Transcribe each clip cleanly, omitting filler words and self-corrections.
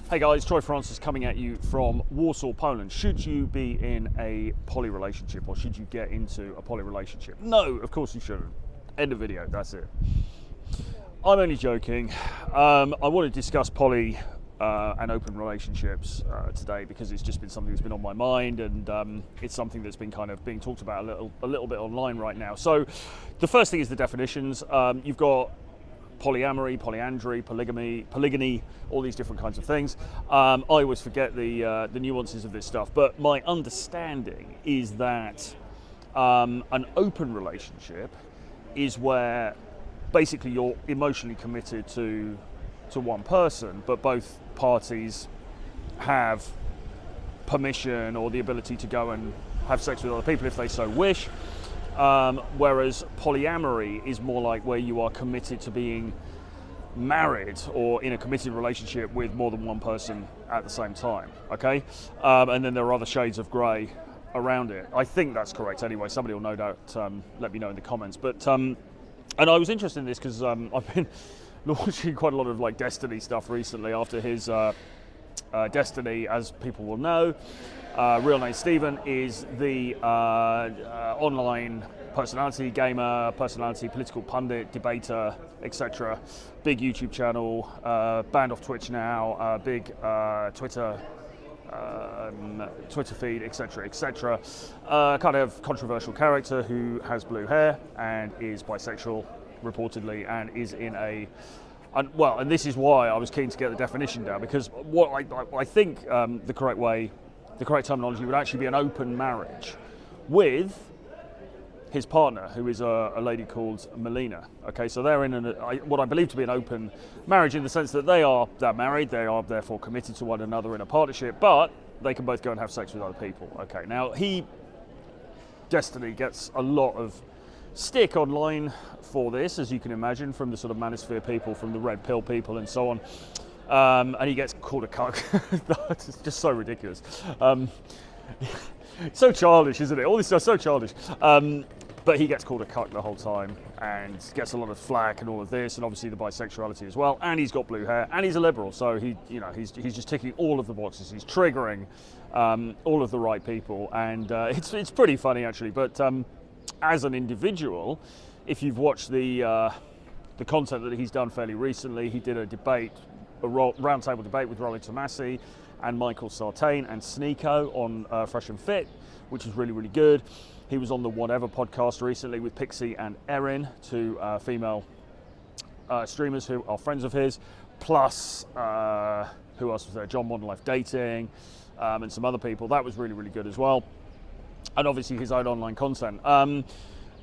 Hey guys, Troy Francis coming at you from Warsaw, Poland. Should you be in a poly relationship or should you get into a poly relationship? No, of course you shouldn't. End of video, that's it. I'm only joking. I want to discuss poly and open relationships today because it's just been something that's been on my mind, and it's something that's been kind of being talked about a little bit online right now. So the first thing is the definitions. You've got polyamory, polyandry, polygyny, all these different kinds of things. I always forget the nuances of this stuff, but my understanding is that an open relationship is where basically you're emotionally committed to one person, but both parties have permission or the ability to go and have sex with other people if they so wish. Whereas polyamory is more like where you are committed to being married or in a committed relationship with more than one person at the same time, okay? And then there are other shades of grey around it. I think that's correct anyway. Somebody will no doubt let me know in the comments. But and I was interested in this because I've been launching quite a lot of like Destiny stuff recently after his Destiny, as people will know. Real name Stephen is the online personality, gamer, personality, political pundit, debater, etc. Big YouTube channel, banned off Twitch now, big Twitter feed, etc., etc. Kind of controversial character who has blue hair and is bisexual, reportedly, and is in a and this is why I was keen to get the definition down, because what I think the correct terminology would actually be an open marriage with his partner, who is a lady called Melina. Okay, so they're in what I believe to be an open marriage in the sense that they're married, they are therefore committed to one another in a partnership, but they can both go and have sex with other people. Okay, now Destiny gets a lot of stick online for this, as you can imagine, from the sort of manosphere people, from the red pill people and so on. And he gets called a cuck. It's just so ridiculous. So childish, isn't it? All this stuff's so childish. But he gets called a cuck the whole time and gets a lot of flack and all of this, and obviously the bisexuality as well. And he's got blue hair, and he's a liberal, so he's just ticking all of the boxes. He's triggering all of the right people, and it's pretty funny actually. But as an individual, if you've watched the content that he's done fairly recently, he did a roundtable debate with Rolly Tomassi and Michael Sartain and Sneeko on Fresh and Fit, which was really, really good. He was on the Whatever podcast recently with Pixie and Erin, two female streamers who are friends of his, plus who else was there? John Modern Life Dating, and some other people. That was really, really good as well. And obviously his own online content.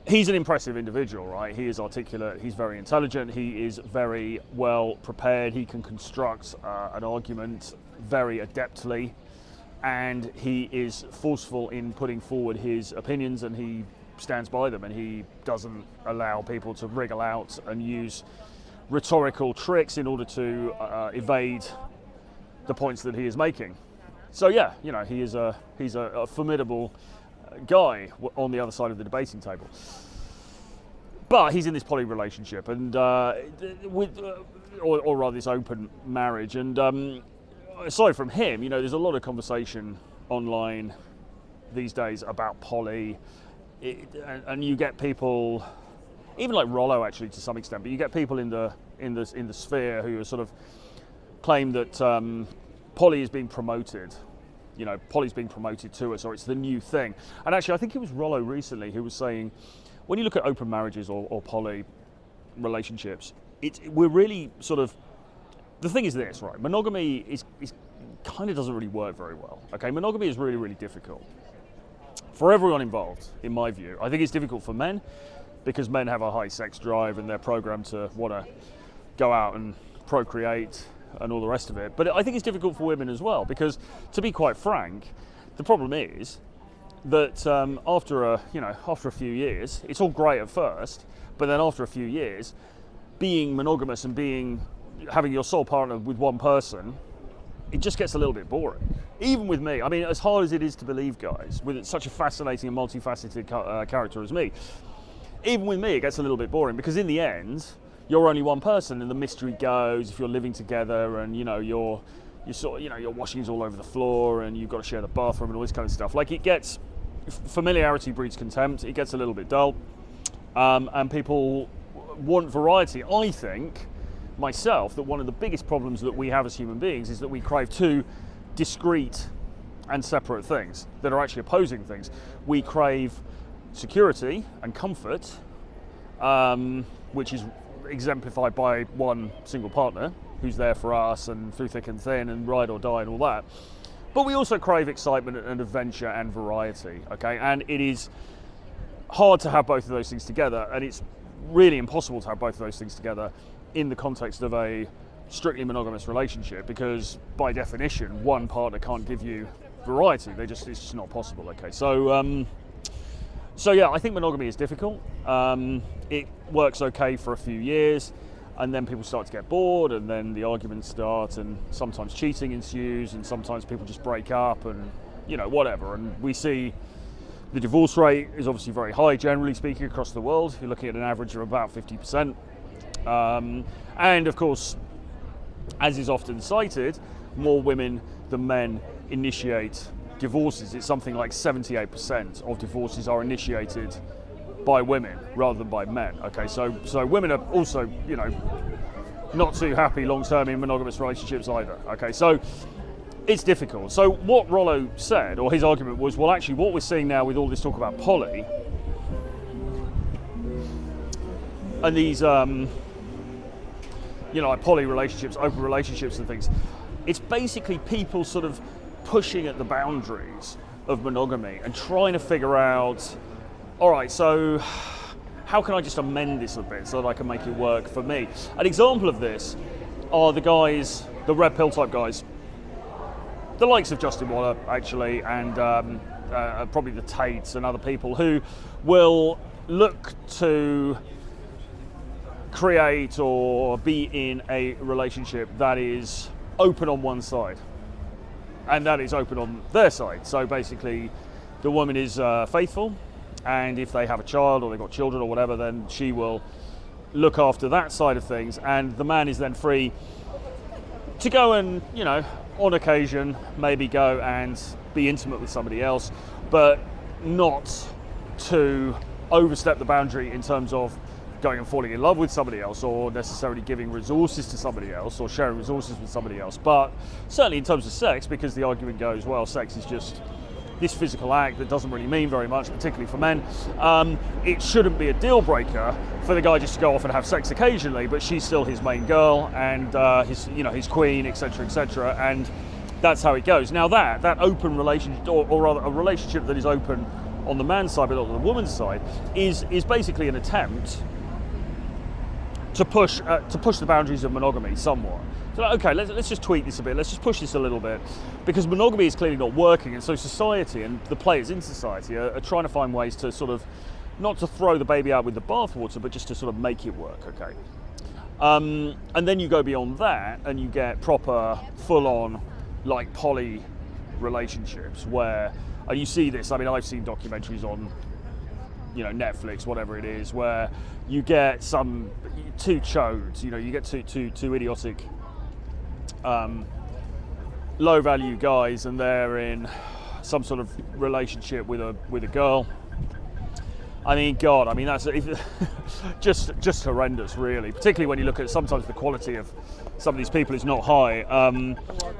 He's an impressive individual, right? He is articulate, he's very intelligent, he is very well prepared, he can construct an argument very adeptly, and he is forceful in putting forward his opinions, and he stands by them, and he doesn't allow people to wriggle out and use rhetorical tricks in order to evade the points that he is making. So yeah, he's a formidable guy on the other side of the debating table. But he's in this poly relationship, and or rather this open marriage. And aside from him, there's a lot of conversation online these days about poly, and you get people, even like Rollo actually to some extent, but you get people in the sphere who are sort of claim that poly is being promoted. Poly's being promoted to us, or it's the new thing. And actually, I think it was Rollo recently who was saying, when you look at open marriages or poly relationships, we're really sort of, the thing is this, right? Monogamy is kind of doesn't really work very well. Okay, monogamy is really, really difficult for everyone involved, in my view. I think it's difficult for men because men have a high sex drive and they're programmed to want to go out and procreate and all the rest of it. But I think it's difficult for women as well, because to be quite frank, the problem is that after a few years, it's all great at first, but then after a few years, being monogamous and having your sole partner with one person, it just gets a little bit boring. Even with me, I mean, as hard as it is to believe, guys, with such a fascinating and multifaceted character as me, even with me, it gets a little bit boring, because in the end, you're only one person, and the mystery goes if you're living together and you're you sort of, your washing's all over the floor and you've got to share the bathroom and all this kind of stuff. Like, it gets, familiarity breeds contempt. It gets a little bit dull, and people want variety. I think myself that one of the biggest problems that we have as human beings is that we crave two discrete and separate things that are actually opposing things. We crave security and comfort, which is exemplified by one single partner who's there for us and through thick and thin and ride or die and all that. But we also crave excitement and adventure and variety, okay? And it is hard to have both of those things together, and it's really impossible to have both of those things together in the context of a strictly monogamous relationship, because by definition, one partner can't give you variety. It's just not possible, okay? So yeah, I think monogamy is difficult. It works okay for a few years, and then people start to get bored, and then the arguments start, and sometimes cheating ensues, and sometimes people just break up, and whatever. And we see the divorce rate is obviously very high, generally speaking, across the world. You're looking at an average of about 50%. And of course, as is often cited, more women than men initiate divorces. It's something like 78% of divorces are initiated by women rather than by men. Okay, so women are also, not too happy long-term in monogamous relationships either. Okay, so it's difficult. So what Rollo said, or his argument was, well, actually what we're seeing now with all this talk about poly and these like poly relationships, open relationships and things, it's basically people sort of pushing at the boundaries of monogamy and trying to figure out, all right, so how can I just amend this a bit so that I can make it work for me? An example of this are the guys, the red pill type guys, the likes of Justin Waller actually, and probably the Tates and other people who will look to create or be in a relationship that is open on one side and that is open on their side. So basically the woman is faithful, and if they have a child or they've got children or whatever, then she will look after that side of things, and the man is then free to go and, on occasion maybe go and be intimate with somebody else, but not to overstep the boundary in terms of going and falling in love with somebody else, or necessarily giving resources to somebody else, or sharing resources with somebody else. But certainly in terms of sex, because the argument goes, well, sex is just this physical act that doesn't really mean very much, particularly for men. It shouldn't be a deal breaker for the guy just to go off and have sex occasionally, but she's still his main girl and his queen, etc., etc. And that's how it goes. Now that open relationship, or rather a relationship that is open on the man's side but not on the woman's side, is basically an attempt to push the boundaries of monogamy somewhat. So okay, let's just tweak this a bit. Let's just push this a little bit, because monogamy is clearly not working, and so society and the players in society are trying to find ways to sort of not to throw the baby out with the bathwater, but just to sort of make it work. Okay, and then you go beyond that, and you get proper, full-on, like poly relationships where, and you see this. I mean, I've seen documentaries on, Netflix, whatever it is, where you get two chodes, you get two idiotic, low value guys, and they're in some sort of relationship with a girl. I mean, God, that's just horrendous, really. Particularly when you look at sometimes the quality of some of these people is not high.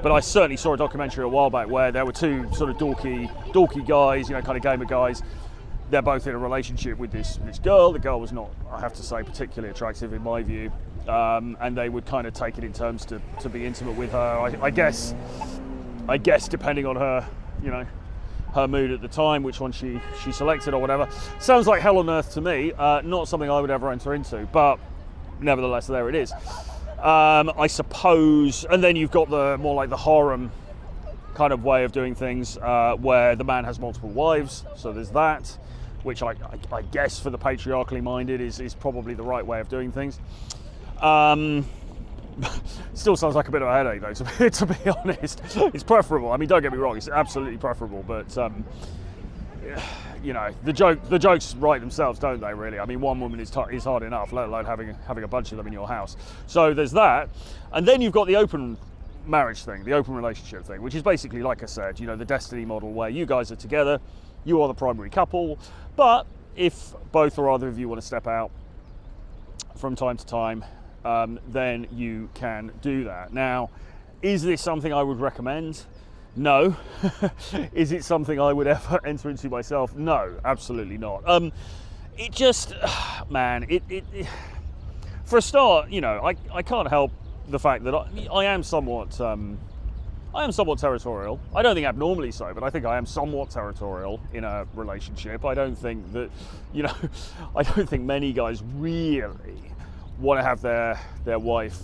But I certainly saw a documentary a while back where there were two sort of dorky guys, kind of gamer guys. They're both in a relationship with this girl. The girl was not, I have to say, particularly attractive in my view. And they would kind of take it in terms to be intimate with her. I guess depending on her, her mood at the time, which one she selected or whatever. Sounds like hell on earth to me. Not something I would ever enter into, but nevertheless, there it is. I suppose, and then you've got the more like the harem kind of way of doing things, where the man has multiple wives. So there's that, which I guess for the patriarchally minded is probably the right way of doing things. Still sounds like a bit of a headache though, to be honest. It's preferable. I mean, don't get me wrong, it's absolutely preferable, but the jokes write themselves, don't they, really? I mean, one woman is hard enough, let alone having a bunch of them in your house. So there's that. And then you've got the open marriage thing, the open relationship thing, which is basically, like I said, you know, the Destiny model where you guys are together, you are the primary couple, but if both or either of you want to step out from time to time, then you can do that. Now, is this something I would recommend? No. Is it something I would ever enter into myself? No, absolutely not. It just, man, it for a start, you know, I can't help the fact that I am somewhat territorial. I don't think abnormally so, but I think I am somewhat territorial in a relationship. I don't think that, you know, I don't think many guys really want to have their wife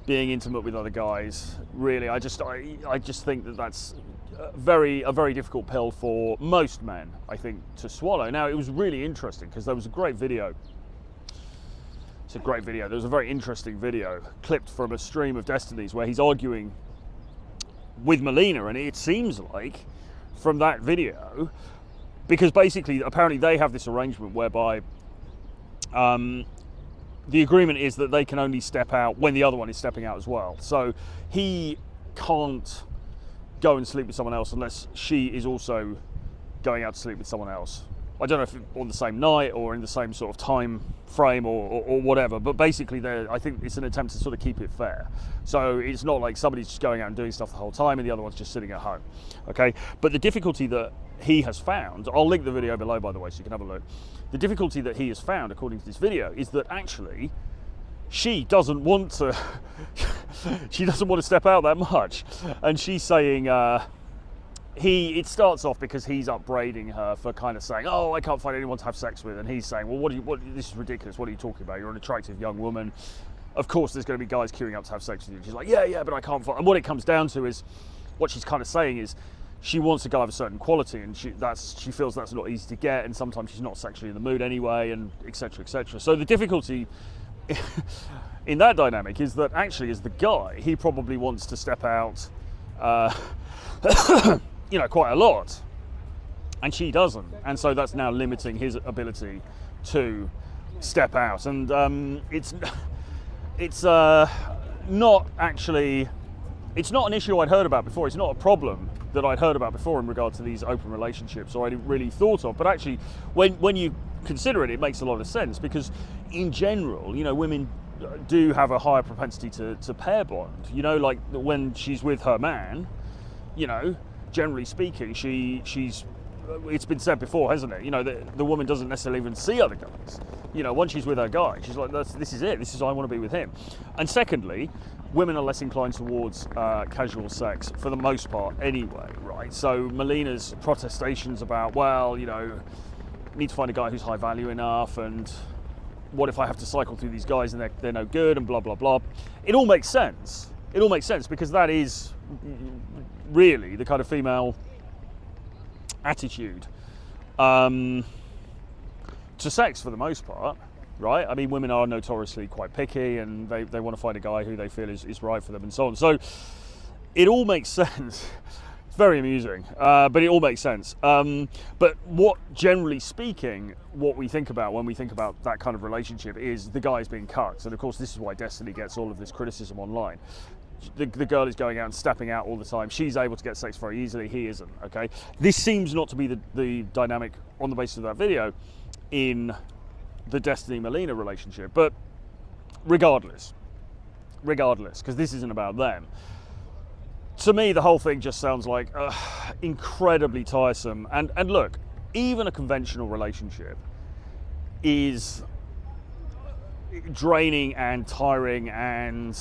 being intimate with other guys. Really, I just think that that's a very difficult pill for most men, I think, to swallow. Now, it was really interesting because there was a great video. It's a great video. There was a very interesting video clipped from a stream of Destinies where he's arguing with Melina, and it seems like from that video, because basically apparently they have this arrangement whereby the agreement is that they can only step out when the other one is stepping out as well. So he can't go and sleep with someone else unless she is also going out to sleep with someone else. I don't know if on the same night or in the same sort of time frame or whatever, but basically I think it's an attempt to sort of keep it fair. So it's not like somebody's just going out and doing stuff the whole time and the other one's just sitting at home, okay? But the difficulty that he has found, I'll link the video below, by the way, so you can have a look. The difficulty that he has found, according to this video, is that actually she doesn't want to she doesn't want to step out that much, and she's saying it starts off because he's upbraiding her for kind of saying, oh, I can't find anyone to have sex with, and he's saying, well, this is ridiculous, what are you talking about? You're an attractive young woman, of course there's going to be guys queuing up to have sex with you. She's like, yeah, but I can't find. And what it comes down to is, what she's kind of saying is, she wants a guy of a certain quality, and she feels that's not easy to get, and sometimes she's not sexually in the mood anyway, and etc., etc. So the difficulty in that dynamic is that actually, as the guy, he probably wants to step out, you know, quite a lot, and she doesn't, and so that's now limiting his ability to step out. And it's not actually. It's not an issue I'd heard about before. It's not a problem that I'd heard about before in regard to these open relationships, or I didn't really thought of. But actually, when you consider it, it makes a lot of sense, because in general, you know, women do have a higher propensity to pair bond. You know, like when she's with her man, you know, generally speaking, she's. It's been said before, hasn't it? You know, the woman doesn't necessarily even see other guys. You know, once she's with her guy, she's like, this is it. This is, I want to be with him. And secondly, women are less inclined towards casual sex for the most part anyway, right? So Melina's protestations about, well, you know, need to find a guy who's high value enough, and what if I have to cycle through these guys and they're no good, and blah, blah, blah. It all makes sense. It all makes sense, because that is really the kind of female attitude to sex for the most part, right? I mean, women are notoriously quite picky, and they want to find a guy who they feel is right for them, and so on. So it all makes sense. It's very amusing, but it all makes sense. But what, generally speaking, what we think about when we think about that kind of relationship is the guy's being cucked. And of course, this is why Destiny gets all of this criticism online. The girl is going out and stepping out all the time. She's able to get sex very easily. He isn't, okay? This seems not to be the dynamic on the basis of that video in the Destiny-Melina relationship. But regardless, because this isn't about them, to me, the whole thing just sounds like incredibly tiresome. And look, even a conventional relationship is draining and tiring and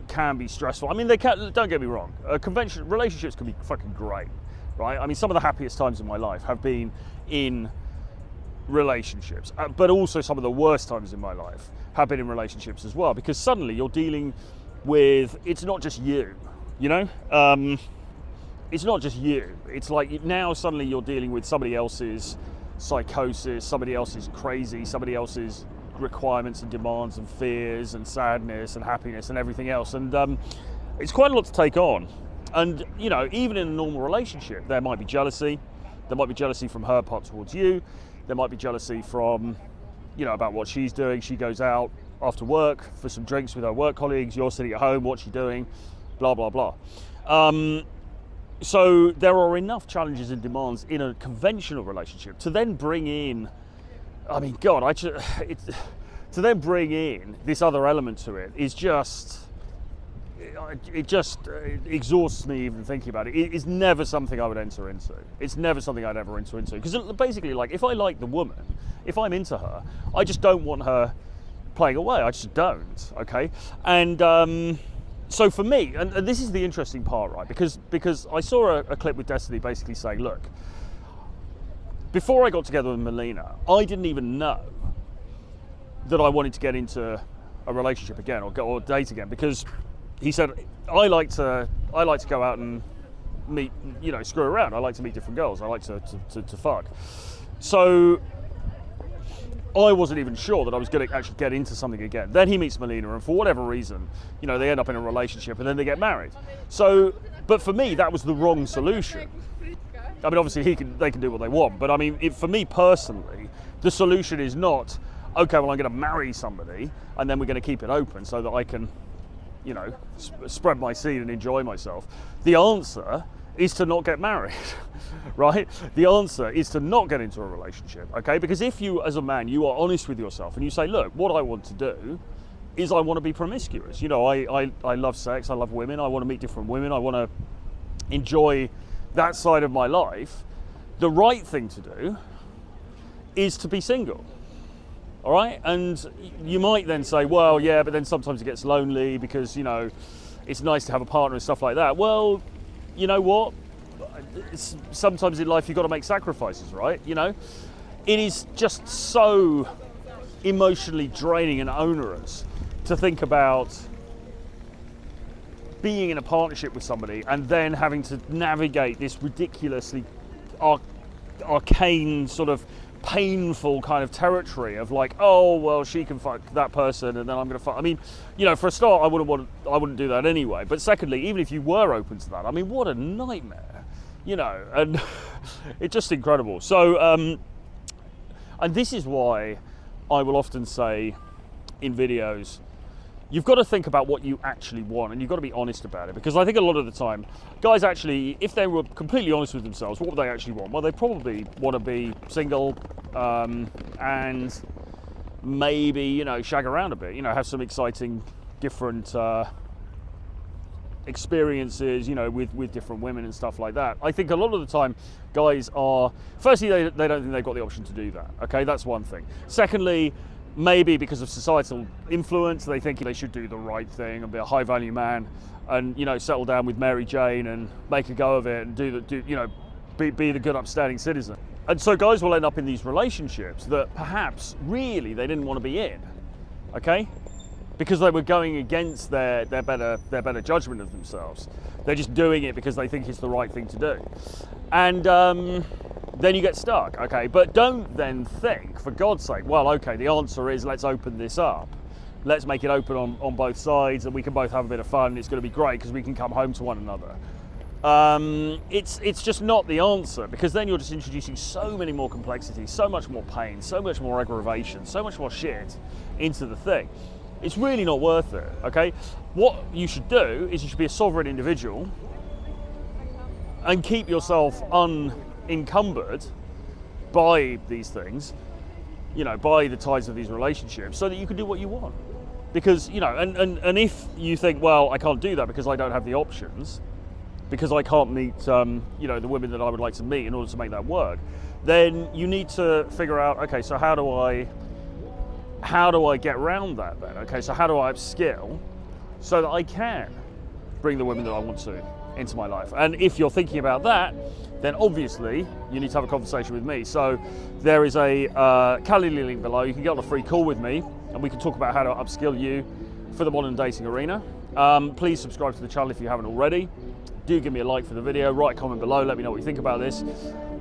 can be stressful. I mean, don't get me wrong, conventional relationships can be fucking great, right? I mean, some of the happiest times in my life have been in relationships, but also some of the worst times in my life have been in relationships as well, because suddenly you're dealing with, it's not just you, you know? It's not just you. It's like now suddenly you're dealing with somebody else's psychosis, somebody else's crazy, somebody else's requirements and demands and fears and sadness and happiness and everything else, and it's quite a lot to take on. And you know, even in a normal relationship, there might be jealousy. There might be jealousy from her part towards you. There might be jealousy from, you know, about what she's doing. She goes out after work for some drinks with her work colleagues. You're sitting at home, what's she doing? Blah, blah, blah. So there are enough challenges and demands in a conventional relationship to then bring in, I mean, God, to then bring in this other element to it is just, it just exhausts me even thinking about it. It's never something I would enter into. It's never something I'd ever enter into. Because basically, like, if I like the woman, if I'm into her, I just don't want her playing away. I just don't, okay? And so for me, and this is the interesting part, right? Because I saw a clip with Destiny basically saying, look, before I got together with Melina, I didn't even know that I wanted to get into a relationship again or date again, because he said, I like to go out and meet, you know, screw around. I like to meet different girls. I like to fuck. So I wasn't even sure that I was going to actually get into something again. Then he meets Melina, and for whatever reason, you know, they end up in a relationship and then they get married. So, but for me, that was the wrong solution. I mean, obviously they can do what they want, but I mean, for me personally, the solution is not, okay, well, I'm going to marry somebody and then we're going to keep it open so that I can, you know, spread my seed and enjoy myself. The answer is to not get married, right? The answer is to not get into a relationship, okay? Because if you, as a man, you are honest with yourself and you say, look, what I want to do is I want to be promiscuous. You know, I love sex, I love women, I want to meet different women, I want to enjoy that side of my life. The right thing to do is to be single, all right? And you might then say, well, yeah, but then sometimes it gets lonely because, you know, it's nice to have a partner and stuff like that. Well, you know what? Sometimes in life you've got to make sacrifices, right? You know, it is just so emotionally draining and onerous to think about being in a partnership with somebody and then having to navigate this ridiculously arcane sort of painful kind of territory of like, oh, well, she can fuck that person and then I'm going to fuck. I mean, you know, for a start, I wouldn't do that anyway. But secondly, even if you were open to that, I mean, what a nightmare, you know, and it's just incredible. So, and this is why I will often say in videos, you've got to think about what you actually want and you've got to be honest about it, because I think a lot of the time guys actually, if they were completely honest with themselves, what would they actually want? Well, they probably want to be single and maybe, you know, shag around a bit, you know, have some exciting different experiences, you know, with different women and stuff like that. I think a lot of the time guys are, firstly, they don't think they've got the option to do that, okay? That's one thing. Secondly, maybe because of societal influence, they think they should do the right thing and be a high value man and, you know, settle down with Mary Jane and make a go of it and be the good upstanding citizen. And so guys will end up in these relationships that perhaps really they didn't want to be in, okay? Because they were going against their better judgment of themselves. They're just doing it because they think it's the right thing to do. And then you get stuck, okay? But don't then think, for God's sake, well, okay, the answer is let's open this up. Let's make it open on both sides and we can both have a bit of fun. It's going to be great because we can come home to one another. It's just not the answer, because then you're just introducing so many more complexities, so much more pain, so much more aggravation, so much more shit into the thing. It's really not worth it, okay? What you should do is you should be a sovereign individual and keep yourself unencumbered by these things, you know, by the ties of these relationships, so that you can do what you want. Because, you know, and if you think, well, I can't do that because I don't have the options, because I can't meet, you know, the women that I would like to meet in order to make that work, then you need to figure out, okay, so how do I get around that then? Okay, so how do I upskill so that I can bring the women that I want to into my life? And if you're thinking about that, then obviously you need to have a conversation with me. So there is a Calendly link below. You can get on a free call with me and we can talk about how to upskill you for the modern dating arena. Please subscribe to the channel if you haven't already. Do give me a like for the video, write a comment below, let me know what you think about this.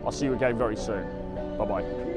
I'll see you again very soon. Bye-bye.